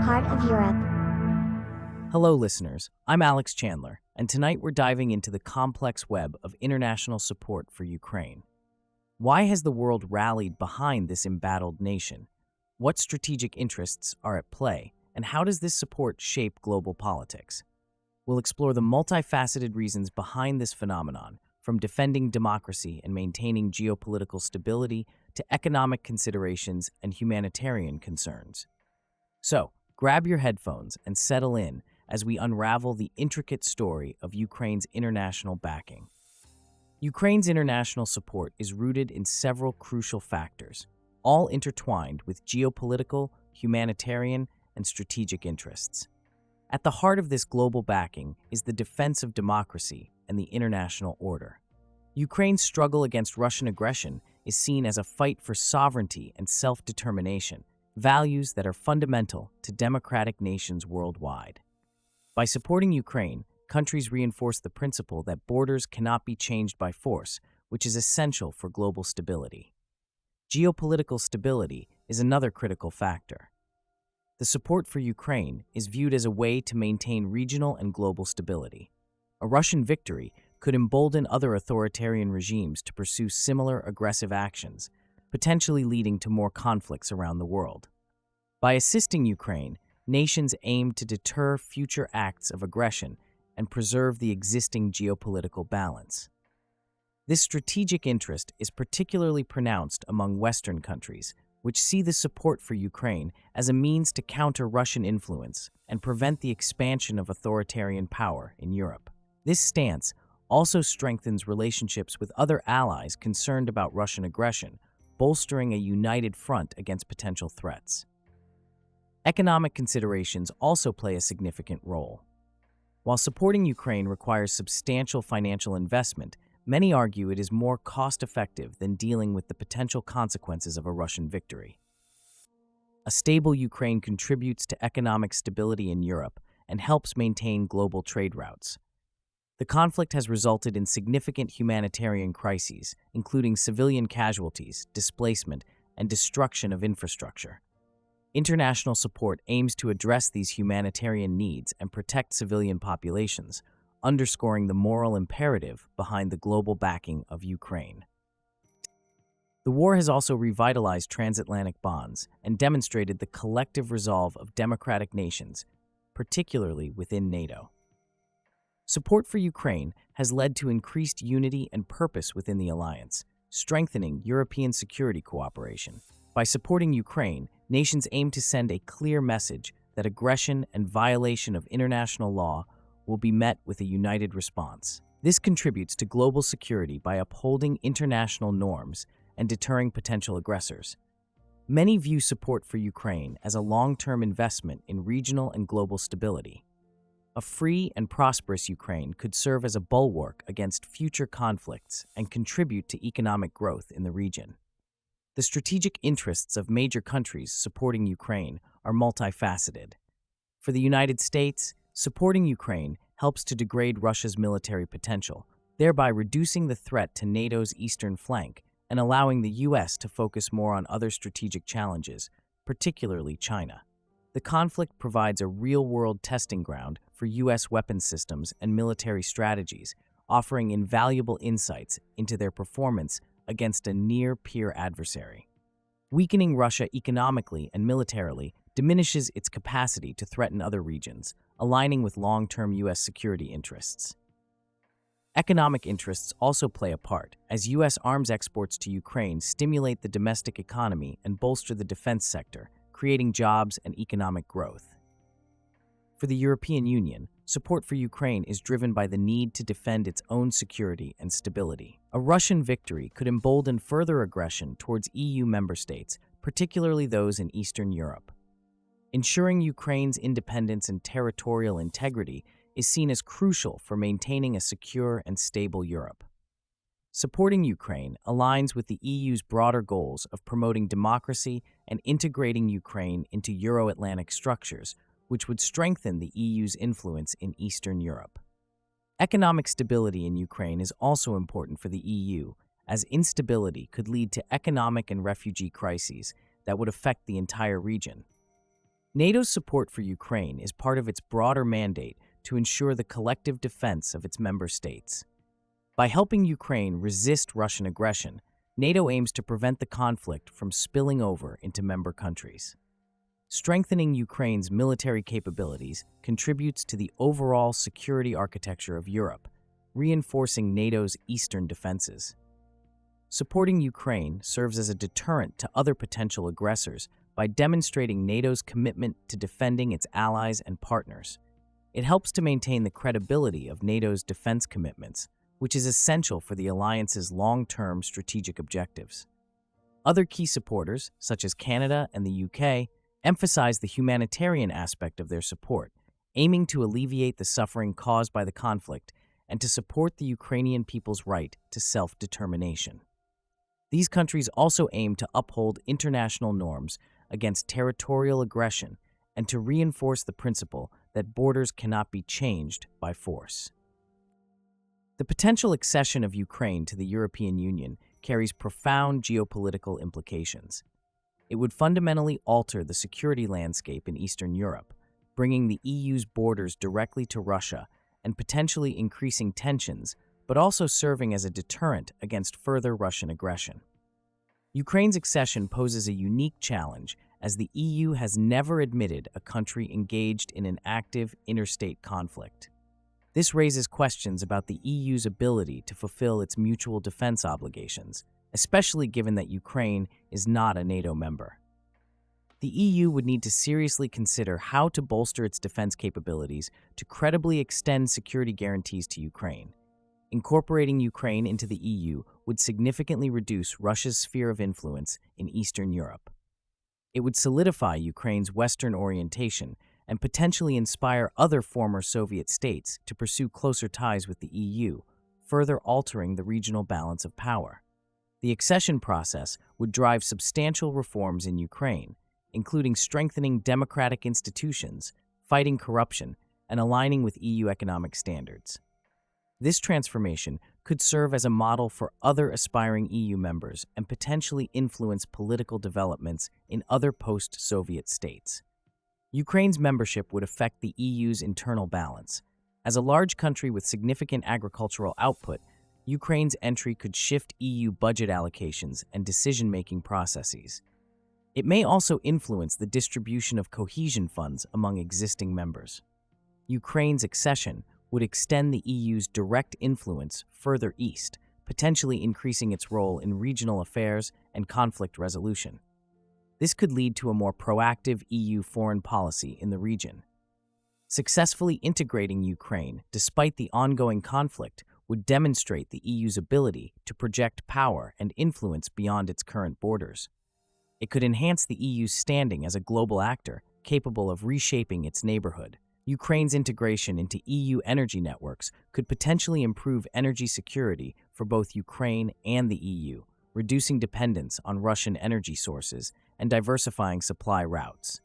part of Europe. Hello, listeners. I'm Alex Chandler, and tonight we're diving into the complex web of international support for Ukraine. Why has the world rallied behind this embattled nation? What strategic interests are at play, and how does this support shape global politics? We'll explore the multifaceted reasons behind this phenomenon, from defending democracy and maintaining geopolitical stability to economic considerations and humanitarian concerns. So, grab your headphones and settle in as we unravel the intricate story of Ukraine's international backing. Ukraine's international support is rooted in several crucial factors, all intertwined with geopolitical, humanitarian, and strategic interests. At the heart of this global backing is the defense of democracy and the international order. Ukraine's struggle against Russian aggression is seen as a fight for sovereignty and self-determination, values that are fundamental to democratic nations worldwide. By supporting Ukraine, countries reinforce the principle that borders cannot be changed by force, which is essential for global stability. Geopolitical stability is another critical factor. The support for Ukraine is viewed as a way to maintain regional and global stability. A Russian victory could embolden other authoritarian regimes to pursue similar aggressive actions, potentially leading to more conflicts around the world. By assisting Ukraine, nations aim to deter future acts of aggression and preserve the existing geopolitical balance. This strategic interest is particularly pronounced among Western countries, which see the support for Ukraine as a means to counter Russian influence and prevent the expansion of authoritarian power in Europe. This stance also strengthens relationships with other allies concerned about Russian aggression, bolstering a united front against potential threats. Economic considerations also play a significant role. While supporting Ukraine requires substantial financial investment, many argue it is more cost-effective than dealing with the potential consequences of a Russian victory. A stable Ukraine contributes to economic stability in Europe and helps maintain global trade routes. The conflict has resulted in significant humanitarian crises, including civilian casualties, displacement, and destruction of infrastructure. International support aims to address these humanitarian needs and protect civilian populations, underscoring the moral imperative behind the global backing of Ukraine. The war has also revitalized transatlantic bonds and demonstrated the collective resolve of democratic nations, particularly within NATO. Support for Ukraine has led to increased unity and purpose within the alliance, strengthening European security cooperation. By supporting Ukraine, nations aim to send a clear message that aggression and violation of international law will be met with a united response. This contributes to global security by upholding international norms and deterring potential aggressors. Many view support for Ukraine as a long-term investment in regional and global stability. A free and prosperous Ukraine could serve as a bulwark against future conflicts and contribute to economic growth in the region. The strategic interests of major countries supporting Ukraine are multifaceted. For the United States, supporting Ukraine helps to degrade Russia's military potential, thereby reducing the threat to NATO's eastern flank and allowing the U.S. to focus more on other strategic challenges, particularly China. The conflict provides a real-world testing ground for U.S. weapons systems and military strategies, offering invaluable insights into their performance against a near-peer adversary. Weakening Russia economically and militarily diminishes its capacity to threaten other regions, aligning with long-term U.S. security interests. Economic interests also play a part, as U.S. arms exports to Ukraine stimulate the domestic economy and bolster the defense sector, creating jobs and economic growth. For the European Union, support for Ukraine is driven by the need to defend its own security and stability. A Russian victory could embolden further aggression towards EU member states, particularly those in Eastern Europe. Ensuring Ukraine's independence and territorial integrity is seen as crucial for maintaining a secure and stable Europe. Supporting Ukraine aligns with the EU's broader goals of promoting democracy and integrating Ukraine into Euro-Atlantic structures, which would strengthen the EU's influence in Eastern Europe. Economic stability in Ukraine is also important for the EU, as instability could lead to economic and refugee crises that would affect the entire region. NATO's support for Ukraine is part of its broader mandate to ensure the collective defense of its member states. By helping Ukraine resist Russian aggression, NATO aims to prevent the conflict from spilling over into member countries. Strengthening Ukraine's military capabilities contributes to the overall security architecture of Europe, reinforcing NATO's eastern defenses. Supporting Ukraine serves as a deterrent to other potential aggressors by demonstrating NATO's commitment to defending its allies and partners. It helps to maintain the credibility of NATO's defense commitments, which is essential for the alliance's long-term strategic objectives. Other key supporters, such as Canada and the UK, emphasize the humanitarian aspect of their support, aiming to alleviate the suffering caused by the conflict and to support the Ukrainian people's right to self-determination. These countries also aim to uphold international norms against territorial aggression and to reinforce the principle that borders cannot be changed by force. The potential accession of Ukraine to the European Union carries profound geopolitical implications. It would fundamentally alter the security landscape in Eastern Europe, bringing the EU's borders directly to Russia and potentially increasing tensions, but also serving as a deterrent against further Russian aggression. Ukraine's accession poses a unique challenge as the EU has never admitted a country engaged in an active interstate conflict. This raises questions about the EU's ability to fulfill its mutual defense obligations, especially given that Ukraine is not a NATO member. The EU would need to seriously consider how to bolster its defense capabilities to credibly extend security guarantees to Ukraine. Incorporating Ukraine into the EU would significantly reduce Russia's sphere of influence in Eastern Europe. It would solidify Ukraine's Western orientation and potentially inspire other former Soviet states to pursue closer ties with the EU, further altering the regional balance of power. The accession process would drive substantial reforms in Ukraine, including strengthening democratic institutions, fighting corruption, and aligning with EU economic standards. This transformation could serve as a model for other aspiring EU members and potentially influence political developments in other post-Soviet states. Ukraine's membership would affect the EU's internal balance. As a large country with significant agricultural output, Ukraine's entry could shift EU budget allocations and decision-making processes. It may also influence the distribution of cohesion funds among existing members. Ukraine's accession would extend the EU's direct influence further east, potentially increasing its role in regional affairs and conflict resolution. This could lead to a more proactive EU foreign policy in the region. Successfully integrating Ukraine, despite the ongoing conflict, would demonstrate the EU's ability to project power and influence beyond its current borders. It could enhance the EU's standing as a global actor capable of reshaping its neighborhood. Ukraine's integration into EU energy networks could potentially improve energy security for both Ukraine and the EU, reducing dependence on Russian energy sources and diversifying supply routes.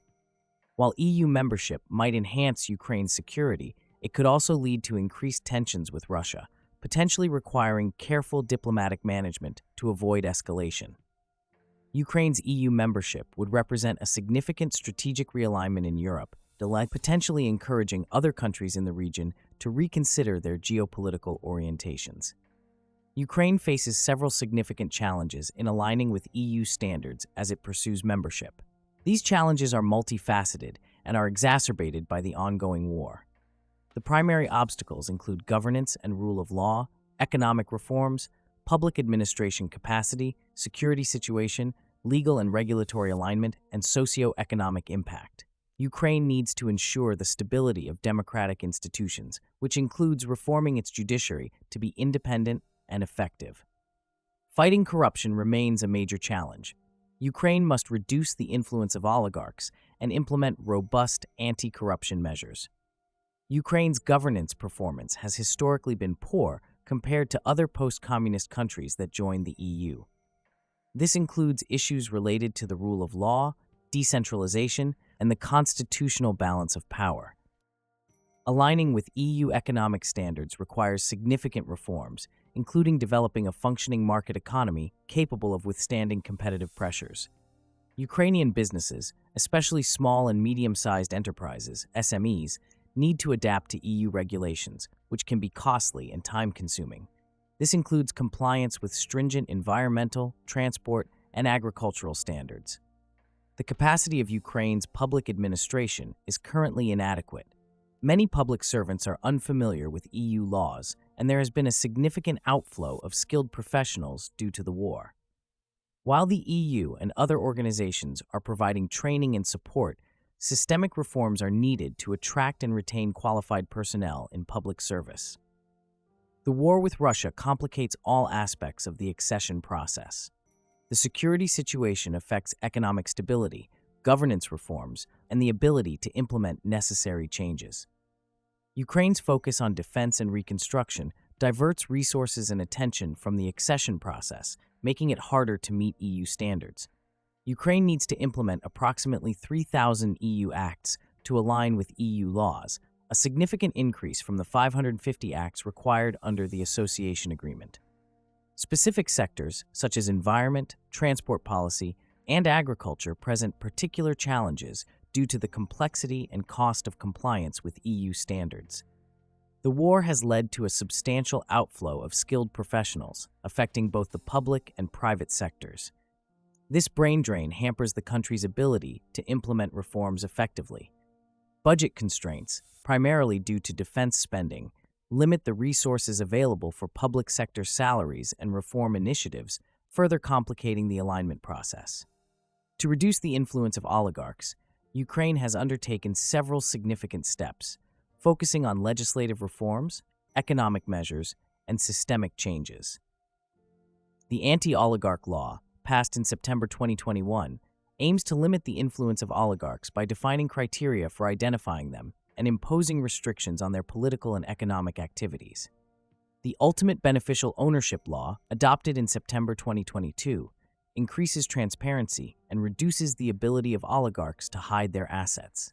While EU membership might enhance Ukraine's security, it could also lead to increased tensions with Russia, potentially requiring careful diplomatic management to avoid escalation. Ukraine's EU membership would represent a significant strategic realignment in Europe, potentially encouraging other countries in the region to reconsider their geopolitical orientations. Ukraine faces several significant challenges in aligning with EU standards as it pursues membership. These challenges are multifaceted and are exacerbated by the ongoing war. The primary obstacles include governance and rule of law, economic reforms, public administration capacity, security situation, legal and regulatory alignment, and socio-economic impact. Ukraine needs to ensure the stability of democratic institutions, which includes reforming its judiciary to be independent and effective. Fighting corruption remains a major challenge. Ukraine must reduce the influence of oligarchs and implement robust anti-corruption measures. Ukraine's governance performance has historically been poor compared to other post-communist countries that joined the EU. This includes issues related to the rule of law, decentralization, and the constitutional balance of power. Aligning with EU economic standards requires significant reforms, including developing a functioning market economy capable of withstanding competitive pressures. Ukrainian businesses, especially small and medium-sized enterprises, SMEs, need to adapt to EU regulations, which can be costly and time-consuming. This includes compliance with stringent environmental, transport, and agricultural standards. The capacity of Ukraine's public administration is currently inadequate. Many public servants are unfamiliar with EU laws, and there has been a significant outflow of skilled professionals due to the war. While the EU and other organizations are providing training and support, systemic reforms are needed to attract and retain qualified personnel in public service. The war with Russia complicates all aspects of the accession process. The security situation affects economic stability, governance reforms, and the ability to implement necessary changes. Ukraine's focus on defense and reconstruction diverts resources and attention from the accession process, making it harder to meet EU standards. Ukraine needs to implement approximately 3,000 EU acts to align with EU laws, a significant increase from the 550 acts required under the association agreement. Specific sectors, such as environment, transport policy, and agriculture, present particular challenges due to the complexity and cost of compliance with EU standards. The war has led to a substantial outflow of skilled professionals, affecting both the public and private sectors. This brain drain hampers the country's ability to implement reforms effectively. Budget constraints, primarily due to defense spending, limit the resources available for public sector salaries and reform initiatives, further complicating the alignment process. To reduce the influence of oligarchs, Ukraine has undertaken several significant steps, focusing on legislative reforms, economic measures, and systemic changes. The anti-oligarch law, passed in September 2021, aims to limit the influence of oligarchs by defining criteria for identifying them and imposing restrictions on their political and economic activities. The ultimate beneficial ownership law, adopted in September 2022, increases transparency and reduces the ability of oligarchs to hide their assets.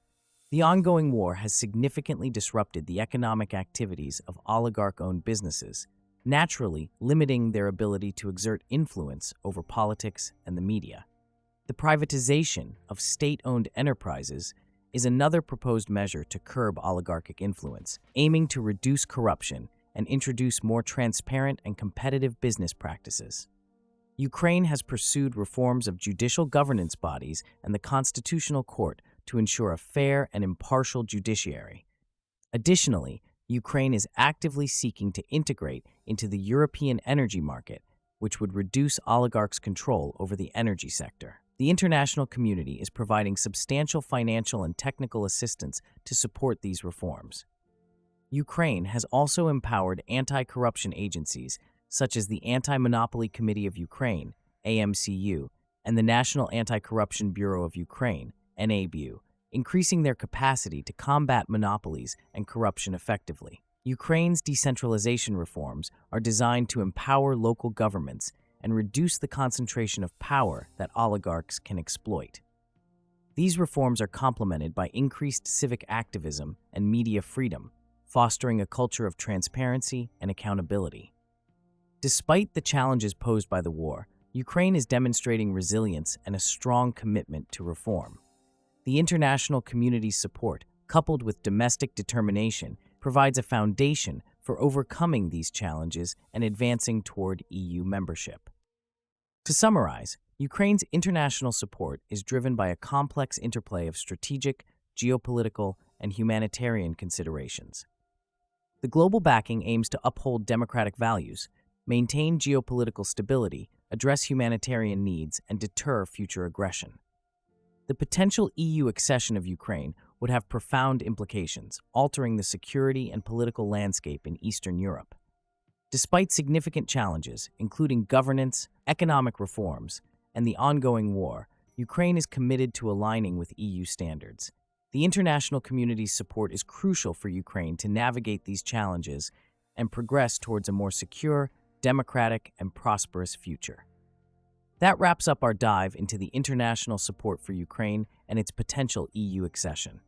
The ongoing war has significantly disrupted the economic activities of oligarch-owned businesses, naturally limiting their ability to exert influence over politics and the media. The privatization of state-owned enterprises is another proposed measure to curb oligarchic influence, aiming to reduce corruption and introduce more transparent and competitive business practices. Ukraine has pursued reforms of judicial governance bodies and the Constitutional Court to ensure a fair and impartial judiciary. Additionally, Ukraine is actively seeking to integrate into the European energy market, which would reduce oligarchs' control over the energy sector. The international community is providing substantial financial and technical assistance to support these reforms. Ukraine has also empowered anti-corruption agencies such as the Anti-Monopoly Committee of Ukraine, AMCU, and the National Anti-Corruption Bureau of Ukraine, NABU, increasing their capacity to combat monopolies and corruption effectively. Ukraine's decentralization reforms are designed to empower local governments and reduce the concentration of power that oligarchs can exploit. These reforms are complemented by increased civic activism and media freedom, fostering a culture of transparency and accountability. Despite the challenges posed by the war, Ukraine is demonstrating resilience and a strong commitment to reform. The international community's support, coupled with domestic determination, provides a foundation for overcoming these challenges and advancing toward EU membership. To summarize, Ukraine's international support is driven by a complex interplay of strategic, geopolitical, and humanitarian considerations. The global backing aims to uphold democratic values, maintain geopolitical stability, address humanitarian needs, and deter future aggression. The potential EU accession of Ukraine would have profound implications, altering the security and political landscape in Eastern Europe. Despite significant challenges, including governance, economic reforms, and the ongoing war, Ukraine is committed to aligning with EU standards. The international community's support is crucial for Ukraine to navigate these challenges and progress towards a more secure, democratic, and prosperous future. That wraps up our dive into the international support for Ukraine and its potential EU accession.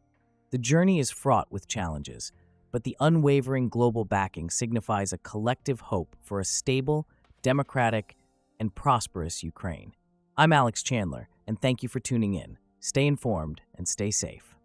The journey is fraught with challenges, but the unwavering global backing signifies a collective hope for a stable, democratic, and prosperous Ukraine. I'm Alex Chandler, and thank you for tuning in. Stay informed and stay safe.